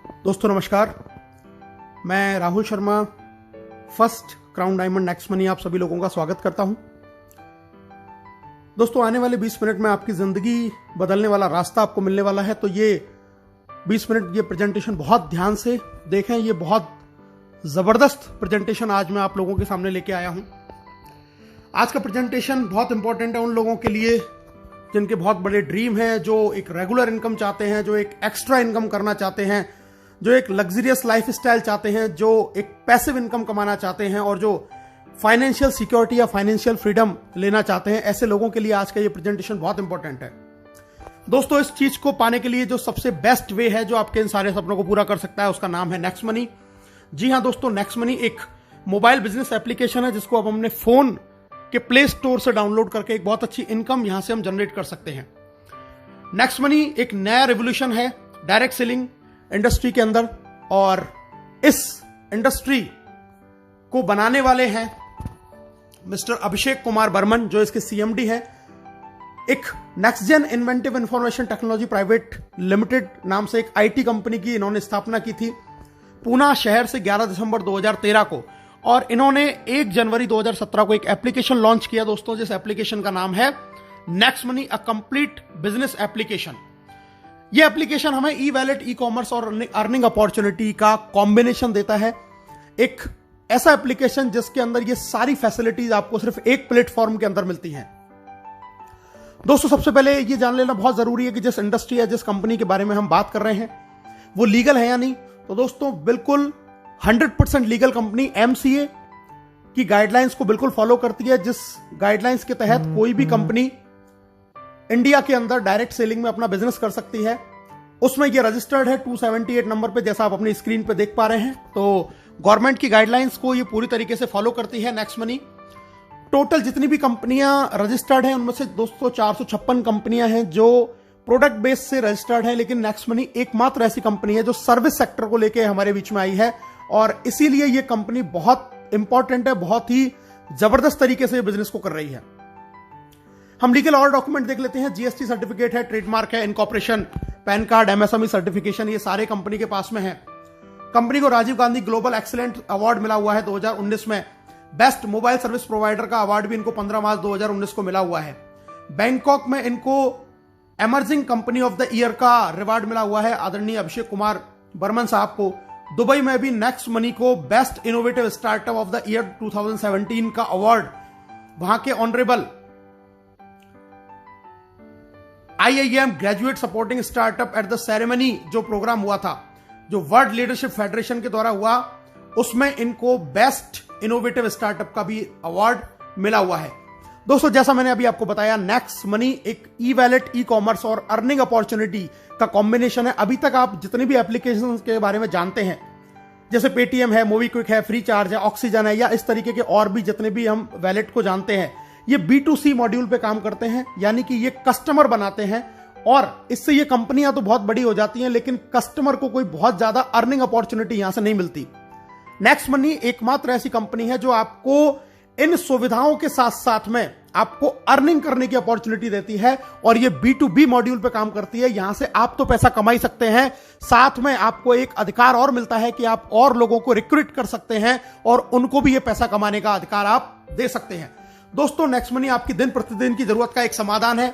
दोस्तों नमस्कार, मैं Rahul Sharma first crown diamond next money आप सभी लोगों का स्वागत करता हूं। दोस्तों आने वाले 20 मिनट में आपकी जिंदगी बदलने वाला रास्ता आपको मिलने वाला है, तो ये 20 मिनट ये प्रेजेंटेशन बहुत ध्यान से देखें। ये बहुत जबरदस्त प्रेजेंटेशन आज मैं आप लोगों के सामने लेके आया हूं। आज का प्रेजेंटेशन बहुत इंपॉर्टेंट है उन लोगों के लिए जिनके बहुत बड़े ड्रीम हैं, जो एक रेगुलर इनकम चाहते हैं, जो एक एक्स्ट्रा इनकम करना चाहते हैं, जो एक लग्जरियस लाइफ स्टाइल चाहते हैं, जो एक पैसिव इनकम कमाना चाहते हैं और जो फाइनेंशियल सिक्योरिटी या फाइनेंशियल फ्रीडम लेना चाहते हैं। ऐसे लोगों के लिए आज का ये प्रेजेंटेशन बहुत इंपॉर्टेंट है। दोस्तों इस चीज को पाने के लिए जो सबसे बेस्ट वे है जो आपके इन सारे सपनों को पूरा कर सकता है, उसका नाम है नेक्स्ट मनी। जी हाँ दोस्तों, नेक्स्ट मनी एक मोबाइल बिजनेस एप्लीकेशन है जिसको अब हमने फोन के प्ले स्टोर से डाउनलोड करके एक बहुत अच्छी इनकम यहां से हम जनरेट कर सकते हैं। नेक्स्ट मनी एक नया रेवोल्यूशन है डायरेक्ट सेलिंग इंडस्ट्री के अंदर, और इस इंडस्ट्री को बनाने वाले हैं मिस्टर अभिषेक कुमार बर्मन, जो इसके सीएमडी हैं। एक next gen inventive information technology private limited नाम से एक आईटी कंपनी की इन्होंने स्थापना की थी पूना शहर से 11 दिसंबर 2013 को, और इन्होंने 1 जनवरी 2017 को एक एप्लीकेशन लॉन्च किया दोस्तों, जिस एप्लीकेशन का नाम है next money, a complete business application. यह एप्लीकेशन हमें ई वैलेट, ई कॉमर्स और अर्निंग अपॉर्चुनिटी का कॉम्बिनेशन देता है। एक ऐसा एप्लीकेशन जिसके अंदर ये सारी फैसिलिटीज आपको सिर्फ एक प्लेटफॉर्म के अंदर मिलती हैं। दोस्तों सबसे पहले ये जान लेना बहुत जरूरी है कि जिस इंडस्ट्री या जिस कंपनी के बारे में हम बात कर रहे हैं वो लीगल है या नहीं। तो दोस्तों बिल्कुल 100% लीगल कंपनी एमसीए की गाइडलाइंस को बिल्कुल फॉलो करती है, जिस गाइडलाइंस के तहत कोई भी कंपनी इंडिया के अंदर डायरेक्ट सेलिंग में अपना बिजनेस कर सकती है। उसमें ये रजिस्टर्ड है 278 नंबर पे, जैसा आप अपनी स्क्रीन पे देख पा रहे हैं। तो गवर्नमेंट की गाइडलाइंस को ये पूरी तरीके से फॉलो करती है नेक्स्ट मनी। टोटल जितनी भी कंपनियां रजिस्टर्ड हैं उनमें से दोस्तों 456 कंपनियां हैं जो प्रोडक्ट बेस से रजिस्टर्ड है, लेकिन नेक्स्ट मनी एकमात्र ऐसी कंपनी है जो सर्विस सेक्टर को लेकर हमारे बीच में आई है, और इसीलिए ये कंपनी बहुत इंपॉर्टेंट है, बहुत ही जबरदस्त तरीके से बिजनेस को कर रही है। हम लीगल और डॉक्यूमेंट देख लेते हैं। जीएसटी सर्टिफिकेट है, ट्रेडमार्क है, incorporation, PAN card, MSME certification, ये सारे कंपनी के पास में है। कंपनी को Rajiv Gandhi global excellent award मिला हुआ है 2019 में। बेस्ट मोबाइल सर्विस प्रोवाइडर का अवार्ड भी इनको 15 मार्च 2019 को मिला हुआ है। बैंकॉक में इनको emerging company of the year का रिवार्ड मिला हुआ है आदरणीय अभिषेक कुमार बर्मन साहब को। दुबई में भी नेक्स्ट मनी को best innovative startup of the year 2017 का अवार्ड वहां के honourable IIM graduate supporting startup at the ceremony जो प्रोग्राम हुआ था, जो वर्ल्ड लीडरशिप फेडरेशन के द्वारा हुआ, उसमें इनको बेस्ट इनोवेटिव स्टार्टअप का भी अवार्ड मिला हुआ है। दोस्तों जैसा मैंने अभी आपको बताया, नेक्स्ट मनी एक ई वैलेट, ई कॉमर्स और अर्निंग अपॉर्चुनिटी का कॉम्बिनेशन है। अभी तक आप जितनी भी एप्लीकेशन के बारे में जानते हैं, जैसे पेटीएम है, मोबीक्विक है, फ्री चार्ज है, ऑक्सीजन है, या इस तरीके के और भी जितने भी हम वैलेट को जानते हैं, ये B2C मॉड्यूल पे काम करते हैं, यानी कि ये कस्टमर बनाते हैं, और इससे ये कंपनियां तो बहुत बड़ी हो जाती हैं, लेकिन कस्टमर को कोई बहुत ज्यादा अर्निंग अपॉर्चुनिटी यहां से नहीं मिलती। नेक्स्ट मनी एकमात्र ऐसी कंपनी है जो आपको इन सुविधाओं के साथ साथ में आपको अर्निंग करने की अपॉर्चुनिटी देती है, और ये B2B मॉड्यूल पे काम करती है। यहां से आप तो पैसा कमा ही सकते हैं, साथ में आपको एक अधिकार और मिलता है कि आप और लोगों को रिक्रूट कर सकते हैं और उनको भी ये पैसा कमाने का अधिकार आप दे सकते हैं। दोस्तों नेक्स्ट मनी आपकी दिन प्रतिदिन की जरूरत का एक समाधान है।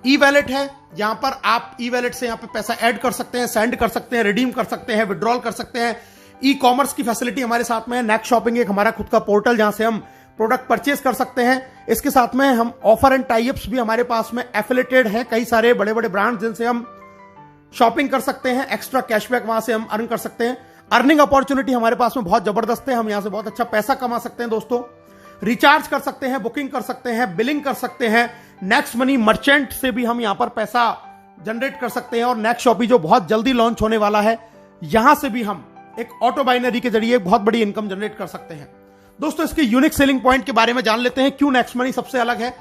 ई वैलेट है, यहां पर आप ई वैलेट से यहां पे पैसा ऐड कर सकते हैं, सेंड कर सकते हैं, रिडीम कर सकते हैं, विड्रॉल कर सकते हैं। ई कॉमर्स की फैसिलिटी हमारे साथ में है। नेक्स्ट शॉपिंग एक हमारा खुद का पोर्टल जहां से हम प्रोडक्ट परचेज कर सकते हैं। इसके साथ में हम ऑफर एंड टाइप्स भी हमारे पास में एफिलेटेड हैं, कई सारे बड़े बड़े ब्रांड जिनसे हम शॉपिंग कर सकते हैं, एक्स्ट्रा कैशबैक वहां से हम अर्न कर सकते हैं। अर्निंग अपॉर्चुनिटी हमारे पास में बहुत जबरदस्त है, हम यहां से बहुत अच्छा पैसा कमा सकते हैं। दोस्तों रिचार्ज कर सकते हैं, बुकिंग कर सकते हैं, बिलिंग कर सकते हैं। नेक्स्ट मनी मर्चेंट से भी हम यहां पर पैसा जनरेट कर सकते हैं, और नेक्स्ट शॉपी जो बहुत जल्दी लॉन्च होने वाला है, यहां से भी हम एक ऑटो बाइनरी के जरिए बहुत बड़ी इनकम जनरेट कर सकते हैं। दोस्तों इसके यूनिक सेलिंग पॉइंट के बारे में जान लेते हैं, क्यों नेक्स्ट मनी सबसे अलग है।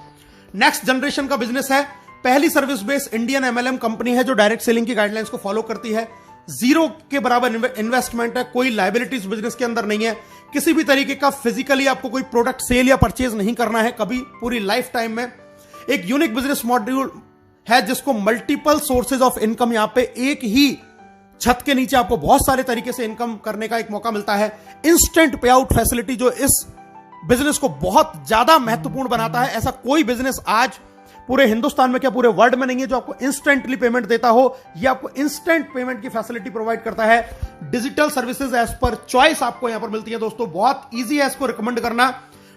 नेक्स्ट जनरेशन का बिजनेस है, पहली service based Indian MLM company है जो डायरेक्ट सेलिंग की गाइडलाइंस को फॉलो करती है। जीरो के बराबर इन्वेस्टमेंट है, कोई लायबिलिटीज बिजनेस के अंदर नहीं है, किसी भी तरीके का फिजिकली आपको कोई प्रोडक्ट सेल या परचेज नहीं करना है कभी पूरी लाइफ टाइम में। एक यूनिक बिजनेस मॉड्यूल है जिसको मल्टीपल सोर्सेज ऑफ इनकम यहां पे एक ही छत के नीचे आपको बहुत सारे तरीके से इनकम करने का एक मौका मिलता है। इंस्टेंट पे आउट फैसिलिटी जो इस बिजनेस को बहुत ज्यादा महत्वपूर्ण बनाता है। ऐसा कोई बिजनेस आज पूरे हिंदुस्तान में क्या पूरे वर्ल्ड में नहीं है जो आपको इंस्टेंटली पेमेंट देता हो। ये आपको इंस्टेंट पेमेंट की फैसिलिटी प्रोवाइड करता है। Digital services as per choice आपको यहां पर मिलती है दोस्तों। बहुत ईजी है इसको रिकमेंड करना।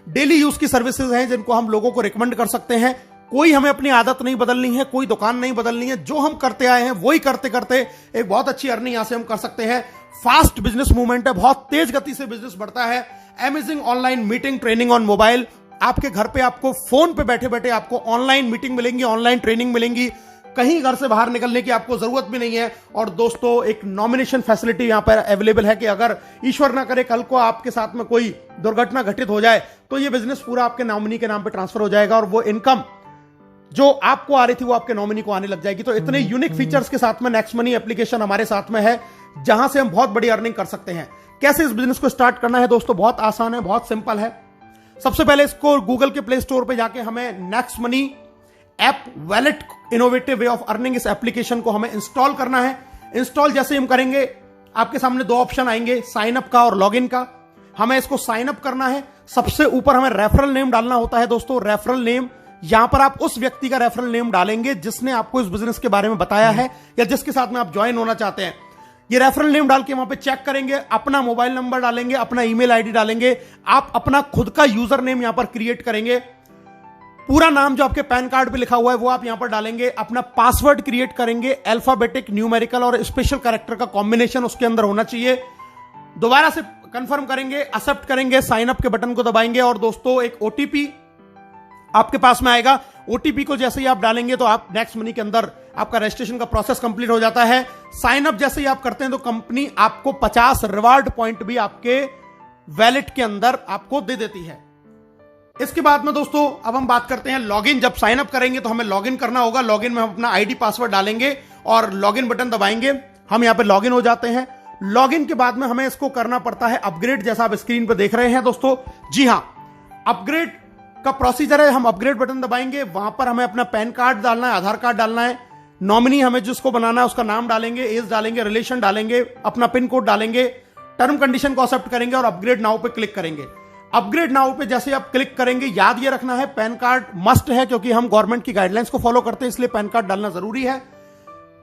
डेली यूज की सर्विसेज हैं जिनको हम लोगों को रिकमेंड कर सकते हैं। कोई हमें अपनी आदत नहीं बदलनी है, कोई दुकान नहीं बदलनी है, जो हम करते आए हैं वही करते करते एक बहुत अच्छी अर्निंग यहां से हम कर सकते हैं। फास्ट बिजनेस मूवमेंट है, बहुत तेज गति से बिजनेस बढ़ता है। Amazing online meeting training on mobile, आपके घर पे आपको फोन पे बैठे बैठे आपको ऑनलाइन मीटिंग मिलेंगी, ऑनलाइन ट्रेनिंग मिलेंगी, कहीं घर से बाहर निकलने की आपको जरूरत भी नहीं है। और दोस्तों एक नॉमिनेशन फैसिलिटी यहां पर अवेलेबल है कि अगर ईश्वर ना करे कल को आपके साथ में कोई दुर्घटना घटित हो जाए तो ये बिजनेस पूरा आपके नॉमिनी के नाम पे ट्रांसफर हो जाएगा और वो इनकम जो आपको आ रही थी वो आपके नॉमिनी को आने लग जाएगी। तो इतने यूनिक फीचर्स के साथ में नेक्स्ट मनी एप्लीकेशन हमारे साथ में है जहां से हम बहुत बड़ी अर्निंग कर सकते हैं। कैसे इस बिजनेस को स्टार्ट करना है दोस्तों, बहुत आसान है, बहुत सिंपल है। सबसे पहले इसको गूगल के प्ले स्टोर पे जाके हमें next money app wallet innovative way of earning इस एप्लीकेशन को हमें इंस्टॉल करना है। इंस्टॉल जैसे हम करेंगे आपके सामने दो ऑप्शन आएंगे, साइन अप का और लॉगिन का। हमें इसको साइन अप करना है। सबसे ऊपर हमें रेफरल नेम डालना होता है दोस्तों। रेफरल नेम, यहां पर आप उस व्यक्ति का रेफरल नेम डालेंगे जिसने आपको इस बिजनेस के बारे में बताया है या जिसके साथ में आप ज्वाइन होना चाहते हैं। ये रेफरल नेम डाल के वहां पे चेक करेंगे, अपना मोबाइल नंबर डालेंगे, अपना ईमेल आईडी डालेंगे, आप अपना खुद का यूजर नेम यहां पर क्रिएट करेंगे। पूरा नाम जो आपके पैन कार्ड पे लिखा हुआ है वो आप यहां पर डालेंगे। अपना पासवर्ड क्रिएट करेंगे, अल्फाबेटिक, न्यूमेरिकल और स्पेशल कैरेक्टर का कॉम्बिनेशन उसके अंदर होना चाहिए। दोबारा से कंफर्म करेंगे, एक्सेप्ट करेंगे, साइन अप के बटन को दबाएंगे और दोस्तों एक ओटीपी आपके पास में आएगा। ओटीपी को जैसे ही आप डालेंगे तो आप नेक्स्ट मनी के अंदर आपका रजिस्ट्रेशन का प्रोसेस कंप्लीट हो जाता है। साइन अप जैसे ही आप करते हैं तो कंपनी आपको 50 रिवार्ड पॉइंट भी आपके वैलेट के अंदर आपको दे देती है। इसके बाद में दोस्तों अब हम बात करते हैं लॉगिन। जब साइन अप करेंगे तो हमें लॉगिन करना होगा। लॉगिन में हम अपना आईडी पासवर्ड डालेंगे और लॉगिन बटन दबाएंगे। हम यहां पे लॉगिन हो जाते हैं। लॉगिन के बाद में हमें इसको करना पड़ता है अपग्रेड, जैसा आप स्क्रीन पर देख रहे हैं दोस्तों। जी हां, अपग्रेड का प्रोसीजर है। हम अपग्रेड बटन दबाएंगे, वहां पर हमें अपना पैन कार्ड डालना है, आधार कार्ड डालना है, नॉमिनी हमें जिसको बनाना है उसका नाम डालेंगे, एज डालेंगे, रिलेशन डालेंगे, अपना पिन कोड डालेंगे, टर्म कंडीशन को एक्सेप्ट करेंगे और अपग्रेड नाउ पे क्लिक करेंगे। अपग्रेड नाउ पे जैसे आप क्लिक करेंगे, याद ये रखना है पैन कार्ड मस्ट है क्योंकि हम गवर्नमेंट की गाइडलाइंस को फॉलो करते हैं, इसलिए पैन कार्ड डालना जरूरी है।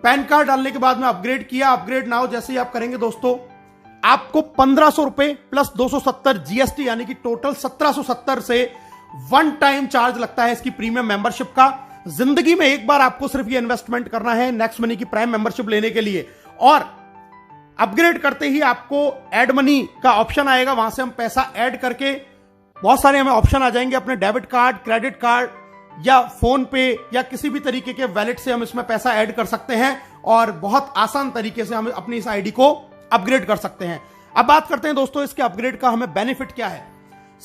पैन कार्ड डालने के बाद में अपग्रेड किया। अपग्रेड नाउ जैसे ही आप करेंगे दोस्तों आपको 1500 रुपए प्लस 270 जीएसटी यानी कि टोटल 1770 से वन टाइम चार्ज लगता है इसकी प्रीमियम मेंबरशिप का। जिंदगी में एक बार आपको सिर्फ ये इन्वेस्टमेंट करना है नेक्स्ट मनी की प्राइम मेंबरशिप लेने के लिए। और अपग्रेड करते ही आपको ऐड मनी का ऑप्शन आएगा, वहां से हम पैसा ऐड करके बहुत सारे हमें ऑप्शन आ जाएंगे। अपने डेबिट कार्ड, क्रेडिट कार्ड या फोन पे या किसी भी तरीके के वैलेट से हम इसमें पैसा ऐड कर सकते हैं और बहुत आसान तरीके से हम अपनी इस आईडी को अपग्रेड कर सकते हैं। अब बात करते हैं दोस्तों इसके अपग्रेड का हमें बेनिफिट क्या है।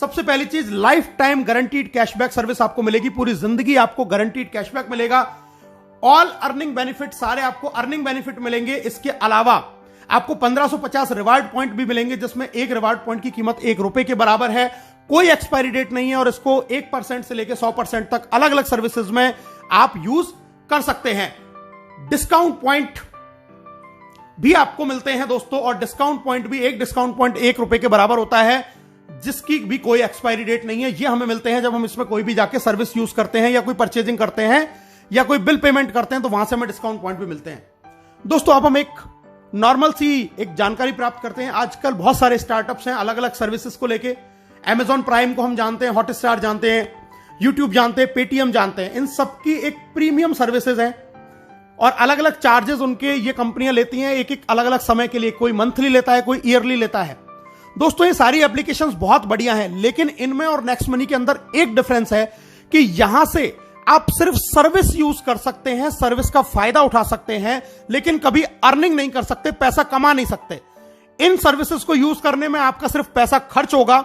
सबसे पहली चीज, life time guaranteed cashback service आपको मिलेगी। पूरी जिंदगी आपको गारंटीड कैशबैक मिलेगा। ऑल अर्निंग बेनिफिट, सारे आपको अर्निंग बेनिफिट मिलेंगे। इसके अलावा आपको 1550 रिवार्ड पॉइंट भी मिलेंगे जिसमें एक रिवार्ड पॉइंट की कीमत ₹1 के बराबर है। कोई एक्सपायरी डेट नहीं है और इसको 1% से लेकर 100% तक अलग अलग सर्विसेज में आप यूज कर सकते हैं। डिस्काउंट पॉइंट भी आपको मिलते हैं दोस्तों और डिस्काउंट पॉइंट भी, एक डिस्काउंट पॉइंट ₹1 के बराबर होता है जिसकी भी कोई एक्सपायरी डेट नहीं है। ये हमें मिलते हैं जब हम इसमें कोई भी जाके सर्विस यूज करते हैं या कोई परचेजिंग करते हैं या कोई बिल पेमेंट करते हैं तो वहां से हमें डिस्काउंट पॉइंट भी मिलते हैं। दोस्तों अब हम एक नॉर्मल सी एक जानकारी प्राप्त करते हैं। आजकल बहुत सारे स्टार्टअप्स हैं अलग अलग सर्विसेज को लेके। Amazon प्राइम को हम जानते हैं, हॉटस्टार जानते हैं, यूट्यूब जानते हैं, पेटीएम जानते हैं। इन सबकी एक प्रीमियम सर्विसेज हैं और अलग अलग चार्जेस उनके ये कंपनियां लेती हैं एक एक अलग अलग समय के लिए। कोई मंथली लेता है, कोई ईयरली लेता है। दोस्तों ये सारी एप्लीकेशंस बहुत बढ़िया हैं, लेकिन इनमें और नेक्स्ट मनी के अंदर एक डिफरेंस है कि यहां से आप सिर्फ सर्विस यूज कर सकते हैं, सर्विस का फायदा उठा सकते हैं, लेकिन कभी अर्निंग नहीं कर सकते, पैसा कमा नहीं सकते। इन सर्विसेज को यूज करने में आपका सिर्फ पैसा खर्च होगा,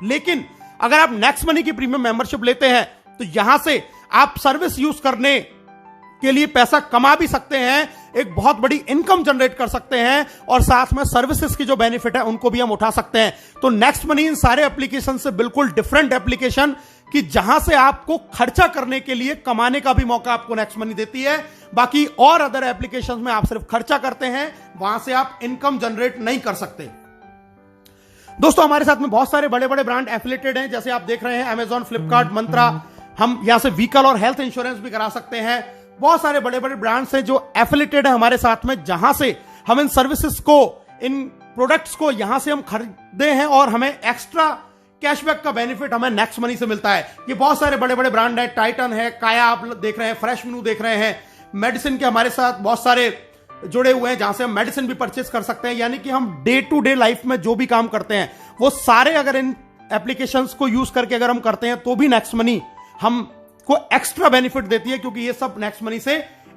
लेकिन अगर आप नेक्स्ट मनी की प्रीमियम मेंबरशिप लेते हैं तो यहां से आप सर्विस यूज करने के लिए पैसा कमा भी सकते हैं, एक बहुत बड़ी इनकम जनरेट कर सकते हैं और साथ में सर्विसेज की जो बेनिफिट है उनको भी हम उठा सकते हैं। तो नेक्स्ट मनी इन सारे एप्लीकेशन से बिल्कुल डिफरेंट एप्लीकेशन, कि जहां से आपको खर्चा करने के लिए कमाने का भी मौका आपको नेक्स्ट मनी देती है। बाकी और अदर एप्लीकेशंस में आप सिर्फ खर्चा करते हैं, वहां से आप इनकम जनरेट नहीं कर सकते। दोस्तों हमारे साथ में बहुत सारे बड़े बड़े ब्रांड एफिलेटेड हैं, जैसे आप देख रहे हैं अमेजॉन, फ्लिपकार्ट, मंत्रा। हम यहां से व्हीकल और हेल्थ इंश्योरेंस भी करा सकते हैं। बहुत सारे बड़े बड़े ब्रांड्स हैं जो एफिलेटेड है हमारे साथ में, जहां से हम इन सर्विसेज को, इन प्रोडक्ट्स को यहां से हम खरीदते हैं और हमें एक्स्ट्रा कैशबैक का बेनिफिट हमें नेक्स्ट मनी से मिलता है। ये बहुत सारे बड़े बड़े ब्रांड है, टाइटन है, काया आप देख रहे हैं, फ्रेश मेनू देख रहे हैं, मेडिसिन के हमारे साथ बहुत सारे जुड़े हुए हैं जहां से हम मेडिसिन भी परचेस कर सकते हैं। यानी कि हम डे टू डे लाइफ में जो भी काम करते हैं वो सारे अगर इन एप्लीकेशंस को यूज करके अगर हम करते हैं तो भी नेक्स्ट मनी हमको एक्स्ट्रा बेनिफिट देती है, क्योंकि ये सब नेक्स्ट मनी से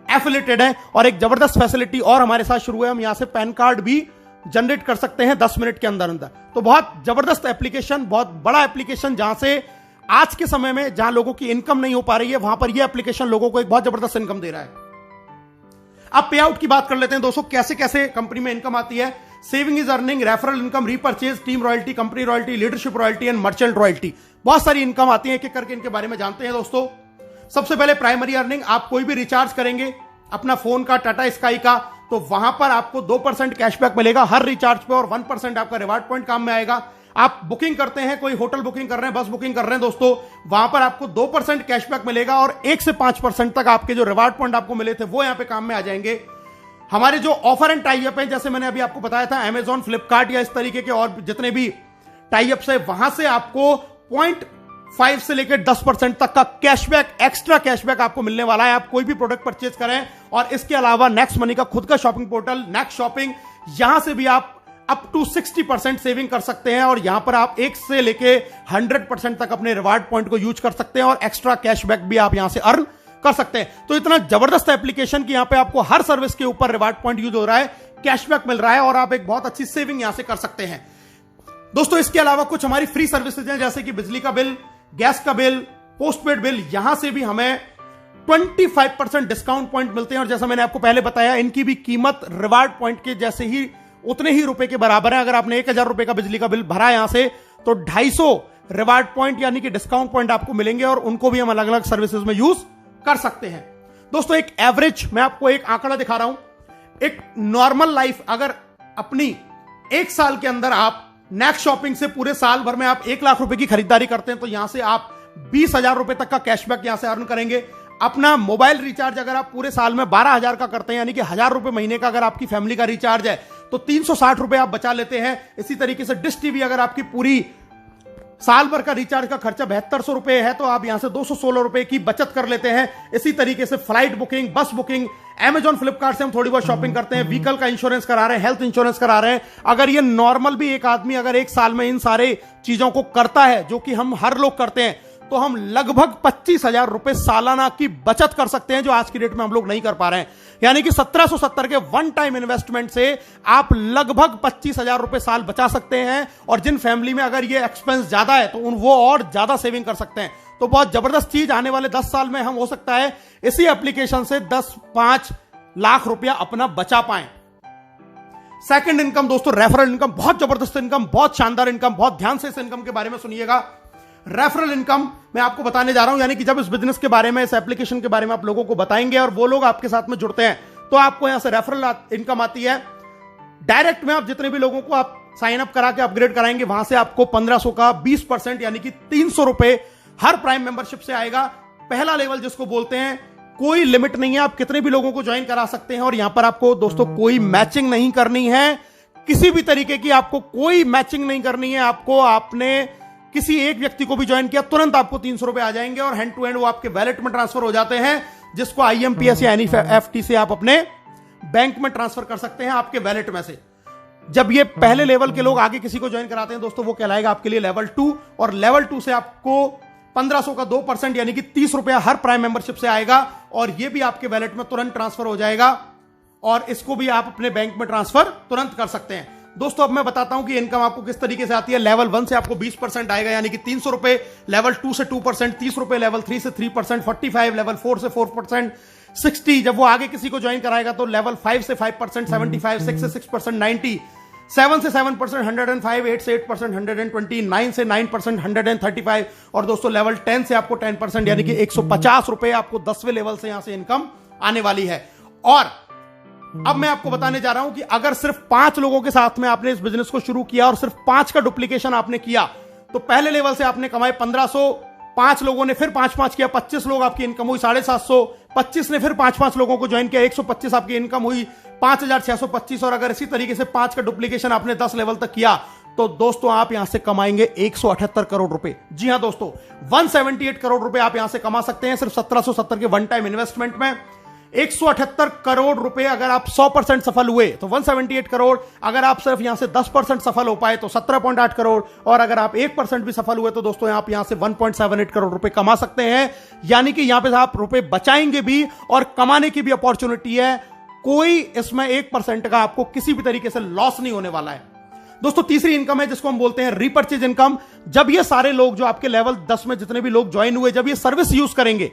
एफिलेटेड है। और एक जबरदस्त फैसिलिटी और हमारे साथ शुरू है, हम यहां से पैन कार्ड भी जनरेट कर सकते हैं 10 मिनट के अंदर अंदर। तो बहुत जबरदस्त एप्लीकेशन, बहुत बड़ा एप्लीकेशन, जहां से आज के समय में जहां लोगों की इनकम नहीं हो पा रही है वहां पर यह एप्लीकेशन लोगों को एक बहुत जबरदस्त इनकम दे रहा है। अब पे आउट की बात कर लेते हैं दोस्तों, कैसे कैसे कंपनी में इनकम आती है। Saving is earning, referral income, repurchase, team royalty, company royalty, leadership royalty and merchant royalty. बहुत सारी इनकम आती है, एक एक करके इनके बारे में जानते हैं दोस्तों। सबसे पहले प्राइमरी अर्निंग, आप कोई भी रिचार्ज करेंगे अपना फोन का, टाटा स्काई का, तो वहां पर आपको 2% कैशबैक मिलेगा हर रिचार्ज पे और 1% आपका रिवार्ड पॉइंट काम में आएगा। आप बुकिंग करते हैं, कोई होटल बुकिंग कर रहे हैं, बस बुकिंग कर रहे हैं दोस्तों, वहां पर आपको 2% कैशबैक मिलेगा और 1 से 5% तक आपके जो रिवार्ड पॉइंट आपको मिले थे वो यहां पे काम में आ जाएंगे। हमारे जो ऑफर एंड टाई अप है, जैसे मैंने अभी आपको बताया था अमेजॉन, फ्लिपकार्ट या इस तरीके के और जितने भी टाई अप्स है, वहां से आपको 0.5 से लेकर 10% तक का कैशबैक, एक्स्ट्रा कैशबैक आपको मिलने वाला है। आप कोई भी प्रोडक्ट परचेज करें। और इसके अलावा नेक्स्ट मनी का खुद का शॉपिंग पोर्टल नेक्स्ट शॉपिंग, यहां से भी आप अप टू 60% सेविंग कर सकते हैं और यहां पर आप 1 से लेके 100% तक अपने रिवार्ड पॉइंट को यूज कर सकते हैं और एक्स्ट्रा कैशबैक भी आप यहां से अर्न कर सकते हैं। तो इतना जबरदस्त एप्लीकेशन कि यहां पे आपको हर सर्विस के ऊपर रिवार्ड पॉइंट यूज हो रहा है, कैशबैक मिल रहा है और आप एक बहुत अच्छी सेविंग यहां से कर सकते हैं दोस्तों। इसके अलावा कुछ हमारी फ्री सर्विसेज हैं, जैसे कि बिजली का बिल, गैस का बिल, पोस्टपेड बिल, यहां से भी हमें 25% डिस्काउंट पॉइंट मिलते हैं। और जैसा मैंने आपको पहले बताया, इनकी भी कीमत रिवार्ड पॉइंट के जैसे ही उतने ही रुपए के बराबर है। अगर आपने 1000 रुपए का बिजली का बिल भरा यहां से, तो 250 रिवार्ड पॉइंट यानी कि डिस्काउंट पॉइंट आपको मिलेंगे और उनको भी हम अलग अलग सर्विसेज में यूज कर सकते हैं दोस्तों। एक एवरेज मैं आपको एक आंकड़ा दिखा रहा हूं, एक नॉर्मल लाइफ अगर अपनी 1 साल के अंदर आप नेक्स्ट शॉपिंग से पूरे साल भर में आप 1 लाख रुपए की खरीदारी करते हैं, तो यहां से आप 20,000 रुपए तक का कैशबैक यहां से अर्न करेंगे। अपना मोबाइल रिचार्ज अगर आप पूरे साल में 12,000 का करते हैं, यानी कि 1,000 रुपए महीने का अगर आपकी फैमिली का रिचार्ज है, तो 360 रुपए आप बचा लेते हैं। इसी तरीके से डिश टीवी अगर आपकी पूरी साल भर का रिचार्ज का खर्चा 7200 रुपए है, तो आप यहां से 216 रुपए की बचत कर लेते हैं। इसी तरीके से फ्लाइट बुकिंग, बस बुकिंग, अमेजॉन, फ्लिपकार्ट से हम थोड़ी बहुत शॉपिंग करते हैं, व्हीकल का इंश्योरेंस करा रहे हैं, हेल्थ इंश्योरेंस करा रहे हैं। अगर ये नॉर्मल भी एक आदमी अगर 1 साल में इन सारे चीजों को करता है, जो कि हम हर लोग करते हैं, तो हम लगभग 25,000 रुपए सालाना की बचत कर सकते हैं, जो आज की डेट में हम लोग नहीं कर पा रहे हैं। यानी कि 1770 के वन टाइम इन्वेस्टमेंट से आप लगभग 25,000 रुपए साल बचा सकते हैं। और जिन फैमिली में अगर ये एक्सपेंस ज्यादा है, तो वो और ज्यादा सेविंग कर सकते हैं। तो बहुत जबरदस्त चीज, आने वाले 10 साल में हम हो सकता है इसी एप्लीकेशन से 10-5 लाख रुपया अपना बचा पाएं। सेकंड इनकम दोस्तों, रेफरल इनकम, बहुत जबरदस्त इनकम, बहुत शानदार इनकम, बहुत ध्यान से इस इनकम के बारे में सुनिएगा। रेफरल इनकम मैं आपको बताने जा रहा हूं, यानी कि जब इस बिजनेस के बारे में, इस एप्लीकेशन के बारे में आप लोगों को बताएंगे और वो लोग आपके साथ में जुड़ते हैं, तो आपको यहां से रेफरल इनकम आती है। डायरेक्ट में आप जितने भी लोगों को आप साइन अप करा के अपग्रेड कराएंगे, वहां से आपको 1500 का 20% यानी कि 300 रुपए हर प्राइम मेंबरशिप से आएगा। पहला लेवल जिसको बोलते हैं, कोई लिमिट नहीं है, आप कितने भी लोगों को ज्वाइन करा सकते हैं। और यहां पर आपको दोस्तों कोई मैचिंग नहीं करनी है, किसी भी तरीके की आपको कोई मैचिंग नहीं करनी है। आपने किसी एक व्यक्ति को भी ज्वाइन किया, तुरंत आपको 300 रुपए आ जाएंगे और हैंड टू हैंड वो आपके वैलेट में ट्रांसफर हो जाते हैं, जिसको IMPS या NEFT से आप अपने बैंक में ट्रांसफर कर सकते हैं आपके वैलेट में से। जब ये पहले लेवल के लोग आगे किसी को ज्वाइन कराते हैं दोस्तों, वो कहलाएगा आपके लिए लेवल 2। और लेवल 2 से आपको 1500 का 2% यानी कि 30 रुपया हर प्राइम मेंबरशिप से आएगा और ये भी आपके वैलेट में तुरंत ट्रांसफर हो जाएगा और इसको भी आप अपने बैंक में ट्रांसफर तुरंत कर सकते हैं। दोस्तों अब मैं बताता हूं कि इनकम आपको किस तरीके से आती है। लेवल 1 से आपको 20% आएगा यानी कि 300 रुपए, लेवल 2 से 2%, 30 रुपए, लेवल 3 से 3%, 45, लेवल 4 से 4%, 60। जब वो आगे किसी को ज्वाइन कराएगा तो लेवल 5 से 5%, 75, 6 से 6%, 90, 7 से 7% 105, 8 से 8% 120, 9 से 9% 135 और दोस्तों लेवल 10 से आपको 10% यानी कि 150 रुपए आपको 10वें लेवल से यहां से इनकम आने वाली है। और अब मैं आपको बताने जा रहा हूं कि अगर सिर्फ 5 लोगों के साथ में आपने इस बिजनेस को शुरू किया और सिर्फ 5 का डुप्लीकेशन आपने किया तो पहले लेवल से आपने कमाए 1500, 5 लोगों ने फिर 5 किया, 25 लोग आपकी इनकम हुई 750, 25 ने फिर 5 लोगों को ज्वाइन किया, 125 आपकी इनकम हुई 5625। और अगर इसी तरीके से 5 का डुप्लीकेशन आपने 10 लेवल तक किया तो दोस्तों आप यहां से कमाएंगे 178 करोड़ रुपए। जी हां दोस्तों, 178 करोड़ रुपए आप यहां से कमा सकते हैं सिर्फ 1770 के वन टाइम इन्वेस्टमेंट में। 178 करोड़ रुपए अगर आप 100% सफल हुए तो 178 करोड़, अगर आप सिर्फ यहां से 10% सफल हो पाए तो 17.8 करोड़, और अगर आप 1% भी सफल हुए तो दोस्तों आप यहां से 1.78 करोड़ रुपए कमा सकते हैं। यानी कि यहां पे आप रुपए बचाएंगे भी और कमाने की भी अपॉर्चुनिटी है। कोई इसमें 1% का आपको किसी भी तरीके से लॉस नहीं होने वाला है। दोस्तों तीसरी इनकम है जिसको हम बोलते हैं रीपर्चेज इनकम। जब ये सारे लोग जो आपके लेवल 10 में जितने भी लोग ज्वाइन हुए, जब ये सर्विस यूज करेंगे,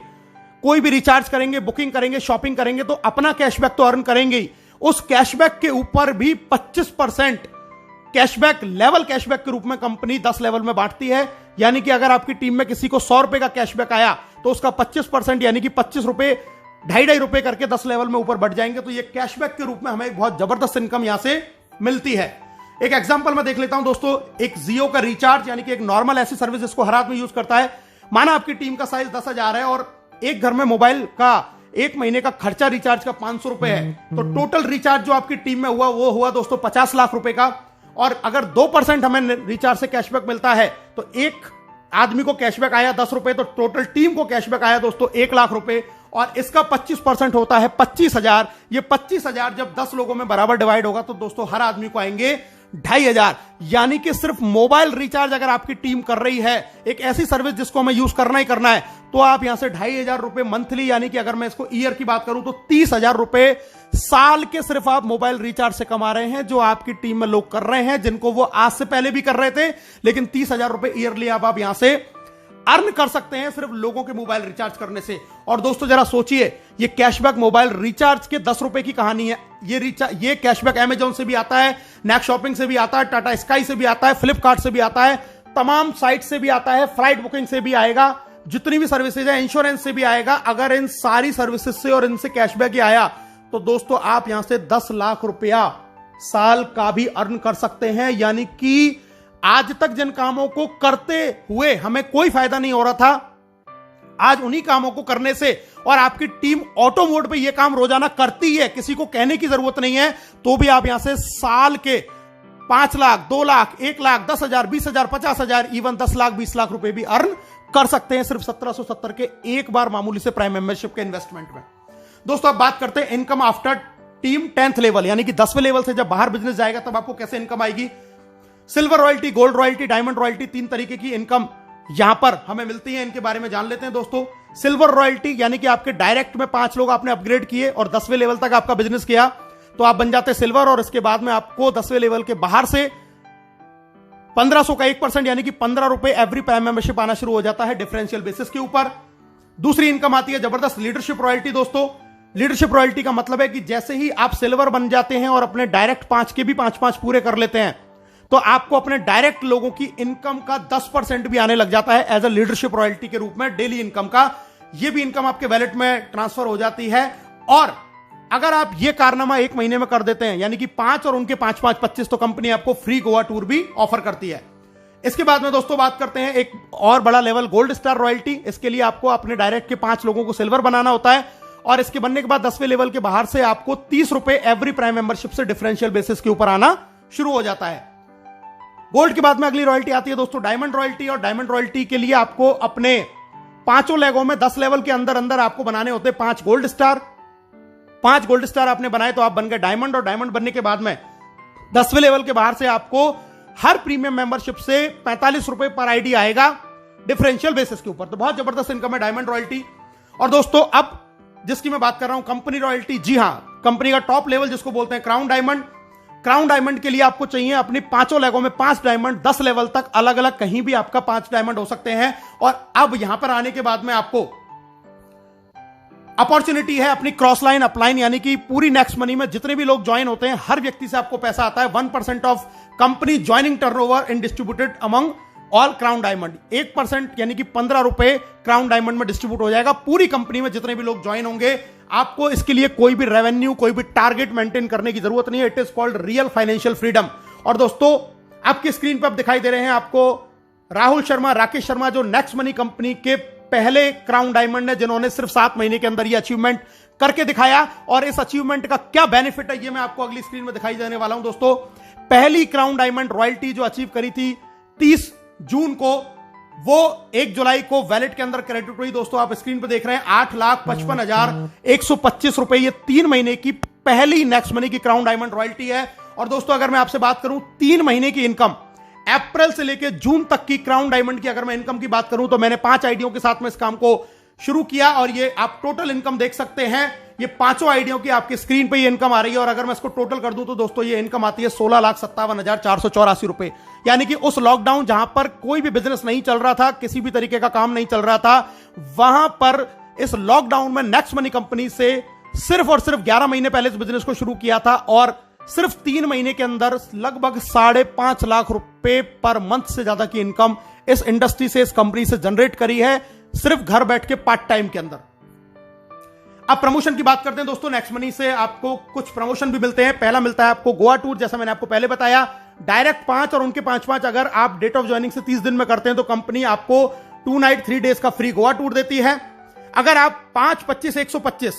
कोई भी रिचार्ज करेंगे, बुकिंग करेंगे, शॉपिंग करेंगे तो अपना कैशबैक तो अर्न करेंगे ही, उस कैशबैक के ऊपर भी 25% कैशबैक लेवल कैशबैक के रूप में कंपनी 10 लेवल में बांटती है। यानी कि अगर आपकी टीम में किसी को 100 रुपए का कैशबैक आया तो उसका 25% यानी कि 25 रुपए 2.5 रुपए करके 10 लेवल में ऊपर बढ़ जाएंगे। तो ये कैशबैक के रूप में हमें एक बहुत जबरदस्त इनकम यहां से मिलती है। एक एग्जांपल मैं देख लेता हूं दोस्तों, एक जियो का रिचार्ज यानी कि एक नॉर्मल ऐसी सर्विस जिसको हर आदमी यूज करता है। माना आपकी टीम का साइज 10,000 है और एक घर में मोबाइल का 1 महीने का खर्चा रिचार्ज का 500 रुपए है, तो टोटल रिचार्ज जो आपकी टीम में हुआ वो हुआ दोस्तों 50 लाख रुपए का। और अगर 2% हमें रिचार्ज से कैशबैक मिलता है तो एक आदमी को कैशबैक आया 10 रुपए, तो टोटल टीम को कैशबैक आया दोस्तों 1 लाख रुपए, और इसका 25% होता है 25,000। ये 25,000 जब 10 लोगों में बराबर डिवाइड होगा तो दोस्तों हर आदमी को आएंगे 2,500। यानी कि सिर्फ मोबाइल रिचार्ज अगर आपकी टीम कर रही है, एक ऐसी सर्विस जिसको हमें यूज करना ही करना है, तो आप यहां से 2,500 रुपए मंथली, यानी कि अगर मैं इसको ईयर की बात करूं तो 30,000 रुपए साल के सिर्फ आप मोबाइल रिचार्ज से कमा रहे हैं, जो आपकी टीम में लोग कर रहे हैं, जिनको वो आज से पहले भी कर रहे थे। लेकिन 30,000 रुपए ईयरली आप यहां से अर्न कर सकते हैं सिर्फ लोगों के मोबाइल रिचार्ज करने से। और दोस्तों जरा सोचिए, ये कैशबैक मोबाइल रिचार्ज के 10 रुपए की कहानी है। ये कैशबैक अमेजॉन से भी आता है, नेक शॉपिंग से भी आता है, टाटा स्काई से भी आता है, फ्लिपकार्ट से भी आता है, तमाम साइट से भी आता है, फ्लाइट बुकिंग से भी आएगा, जितनी भी सर्विसेज है, इंश्योरेंस से भी आएगा। अगर इन सारी सर्विसेज से और इनसे कैशबैक ही आया तो दोस्तों आप यहां से 10 लाख रुपया साल का भी अर्न कर सकते हैं। यानी कि आज तक जिन कामों को करते हुए हमें कोई फायदा नहीं हो रहा था, आज उन्हीं कामों को करने से, और आपकी टीम ऑटो मोड पे ये काम रोजाना करती है, किसी को कहने की जरूरत नहीं है, तो भी आप यहां से साल के 5 लाख, 2 लाख, 1 लाख, 10,000, 20,000, 50,000, इवन 10 लाख, 20 लाख रुपए भी अर्न कर सकते हैं सिर्फ 1770 के एक बार मामूली से प्राइम मेंबरशिप के इन्वेस्टमेंट में। दोस्तों अब बात करते हैं income after team 10th level, यानी कि 10वें लेवल से जब बाहर बिजनेस जाएगा तब आपको कैसे इनकम आएगी। Silver royalty, gold royalty, diamond royalty, 3 तरीके की इनकम यहां पर हमें मिलती है। इनके बारे में जान लेते हैं दोस्तों। सिल्वर रॉयल्टी यानी कि आपके डायरेक्ट में 5 लोग आपने अपग्रेड किए और 10वें लेवल तक आपका बिजनेस किया तो आप बन जाते सिल्वर, और इसके बाद में आपको 10वें लेवल के बाहर से 1500 का 1% यानी कि 15 रुपए एवरी प्राइम मेंबरशिप आना शुरू हो जाता है डिफरेंशियल बेसिस के ऊपर। दूसरी इनकम आती है जबरदस्त लीडरशिप रॉयल्टी। दोस्तों लीडरशिप रॉयल्टी का मतलब है कि जैसे ही आप सिल्वर बन जाते हैं और अपने डायरेक्ट 5 के भी 5 पूरे कर लेते हैं तो आपको अपने डायरेक्ट लोगों की इनकम का 10% भी आने लग जाता है एज अ लीडरशिप रॉयल्टी के रूप में, डेली इनकम का। यह भी इनकम आपके वैलेट में ट्रांसफर हो जाती है। और अगर आप ये कारनामा 1 महीने में कर देते हैं, यानी कि 5 और उनके 5 25, तो कंपनी आपको फ्री गोवा टूर भी ऑफर करती है। इसके बाद में दोस्तों बात करते हैं एक और बड़ा लेवल, गोल्ड स्टार रॉयल्टी। इसके लिए आपको अपने डायरेक्ट के 5 लोगों को सिल्वर बनाना होता है, और इसके बनने के बाद 10वें लेवल के बाहर से आपको 30 रुपए एवरी प्राइम मेंबरशिप से डिफरेंशियल बेसिस के ऊपर आना शुरू हो जाता है। गोल्ड के बाद में अगली रॉयल्टी आती है दोस्तों डायमंड रॉयल्टी, और डायमंड रॉयल्टी के लिए आपको अपने 5 लेगों में 10 लेवल के अंदर अंदर आपको बनाने होते हैं 5 गोल्ड स्टार। 5 गोल्ड स्टार आपने बनाए तो आप बन गए डायमंड, और डायमंड बनने के बाद में 10वें लेवल के बाहर से आपको हर प्रीमियम मेंबरशिप से 45 रुपए पर आईडी आएगा डिफरेंशियल बेसिस के ऊपर। तो बहुत जबरदस्त इनकम है डायमंड रॉयल्टी। और दोस्तों अब जिसकी मैं बात कर रहा हूं कंपनी रॉयल्टी, जी हां, कंपनी का टॉप लेवल जिसको बोलते हैं क्राउन डायमंड। क्राउन डायमंड के लिए आपको चाहिए अपनी 5 लेगों में 5 डायमंड, 10 लेवल तक अलग अलग कहीं भी आपका 5 डायमंड हो सकते हैं। और अब यहां पर आने के बाद में आपको अपॉर्चुनिटी है अपनी क्रॉस लाइन अपलाइन, यानी कि पूरी नेक्स्ट मनी में जितने भी लोग ज्वाइन होते हैं हर व्यक्ति से आपको पैसा आता है 1% of company joining turnover in distributed among all crown diamond. 1% यानी कि 15 रुपए क्राउन डायमंड में डिस्ट्रीब्यूट हो जाएगा पूरी कंपनी में जितने भी लोग ज्वाइन होंगे। आपको इसके लिए कोई भी रेवेन्यू कोई भी टारगेट मेंटेन करने की जरूरत नहीं है। It is called real financial freedom. और दोस्तों आपकी स्क्रीन पर आप दिखाई दे रहे हैं आपको राहुल शर्मा, राकेश शर्मा, जो नेक्स्ट मनी कंपनी के पहले क्राउन डायमंड है, जिन्होंने सिर्फ 7 महीने के अंदर ये अचीवमेंट करके दिखाया। और इस अचीवमेंट का क्या बेनिफिट है ये मैं आपको अगली स्क्रीन में दिखाई देने वाला हूं। दोस्तों पहली क्राउन डायमंड रॉयल्टी जो अचीव करी थी 30 जून को, वो 1 जुलाई को वैलेट के अंदर क्रेडिट हुई। दोस्तों आप स्क्रीन पर देख रहे हैं 8,55,125 रुपए, ये 3 महीने की पहली नेक्स्ट मनी की क्राउन डायमंड रॉयल्टी है। और दोस्तों अगर मैं आपसे बात करूं 3 महीने की इनकम, अप्रैल से लेकर जून तक की क्राउन डायमंड की अगर मैं इनकम की बात करूं तो मैंने 5 आइडियों के साथ में इस काम को शुरू किया और ये आप टोटल इनकम देख सकते हैं। ये 5 आइडियों की आपकी स्क्रीन पे ये इनकम आ रही है। और अगर मैं इसको टोटल कर दूं तो दोस्तों ये इनकम आती है 16,57,484 रुपए। यानी कि उस लॉकडाउन जहां पर कोई भी बिजनेस नहीं चल रहा था, किसी भी तरीके का काम नहीं चल रहा था, वहां पर इस लॉकडाउन में नेक्स्ट मनी कंपनी से सिर्फ और सिर्फ 11 महीने पहले इस बिजनेस को शुरू किया था और सिर्फ 3 महीने के अंदर लगभग 5.5 लाख रुपए पर मंथ से ज्यादा की इनकम इस इंडस्ट्री से, इस कंपनी से जनरेट करी है सिर्फ घर बैठ के पार्ट टाइम के अंदर। अब प्रमोशन की बात करते हैं दोस्तों। नेक्स्ट मनी से आपको कुछ प्रमोशन भी मिलते हैं। पहला मिलता है आपको गोवा टूर, जैसा मैंने आपको पहले बताया, डायरेक्ट 5 और उनके 5 अगर आप डेट ऑफ ज्वाइनिंग से 30 दिन में करते हैं तो कंपनी आपको 2 नाइट 3 डेज का फ्री गोवा टूर देती है। अगर आप 5, 25, 125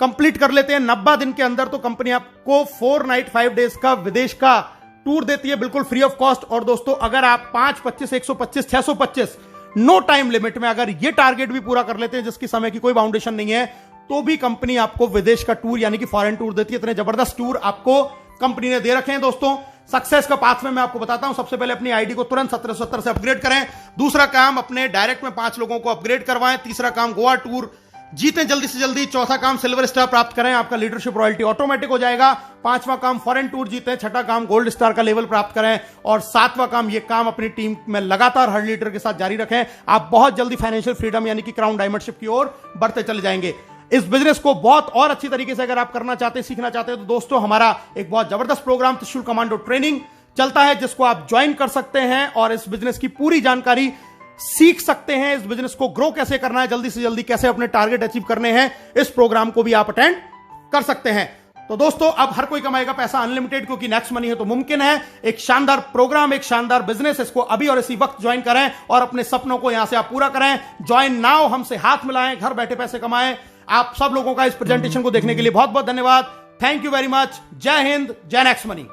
कंप्लीट कर लेते हैं 90 दिन के अंदर तो कंपनी आपको 4 नाइट 5 डेज का विदेश का टूर देती है बिल्कुल फ्री ऑफ कॉस्ट। और दोस्तों अगर आप 5, 25, 125, 625 नो टाइम लिमिट में अगर ये टारगेट भी पूरा कर लेते हैं जिसकी समय की कोई बाउंडेशन नहीं है तो भी कंपनी आपको विदेश का टूर यानी कि फॉरेन टूर देती है। इतने जबरदस्त टूर आपको कंपनी ने दे रखे हैं। दोस्तों सक्सेस का पाथवे मैं आपको बताता हूं। सबसे पहले अपनी आईडी को तुरंत 1770 से अपग्रेड करें। दूसरा काम अपने डायरेक्ट में 5 लोगों को अपग्रेड करवाएं। तीसरा काम गोवा टूर जीतें जल्दी से जल्दी। चौथा काम सिल्वर स्टार प्राप्त करें, आपका लीडरशिप रॉयल्टी ऑटोमेटिक हो जाएगा। 5वां काम फॉरेन टूर जीतें। 6ठा काम गोल्ड स्टार का लेवल प्राप्त करें। और 7वां काम ये काम अपनी टीम में लगातार हर लीडर के साथ जारी रखें। आप बहुत जल्दी फाइनेंशियल फ्रीडम यानी कि क्राउन डायमंडशिप की ओर बढ़ते चले जाएंगे। इस बिजनेस को बहुत और अच्छी तरीके से अगर आप करना चाहते हैं, सीखना चाहते हैं तो दोस्तों हमारा एक बहुत जबरदस्त प्रोग्राम त्रिशूल कमांडो ट्रेनिंग चलता है जिसको आप ज्वाइन कर सकते हैं और इस बिजनेस की पूरी जानकारी सीख सकते हैं। इस बिजनेस को ग्रो कैसे करना है, जल्दी से जल्दी कैसे अपने टारगेट अचीव करने हैं, इस प्रोग्राम को भी आप अटेंड कर सकते हैं। तो दोस्तों अब हर कोई कमाएगा पैसा अनलिमिटेड, क्योंकि नेक्स्ट मनी है तो मुमकिन है। एक शानदार प्रोग्राम, एक शानदार बिजनेस, इसको अभी और इसी वक्त ज्वाइन करें और अपने सपनों को यहां से आप पूरा करें। ज्वाइन नाउ, हमसे हाथ मिलाएं, घर बैठे पैसे कमाएं। आप सब लोगों का इस प्रेजेंटेशन को देखने के लिए बहुत बहुत धन्यवाद। Thank you very much. जय हिंद, जय नेक्स्ट मनी।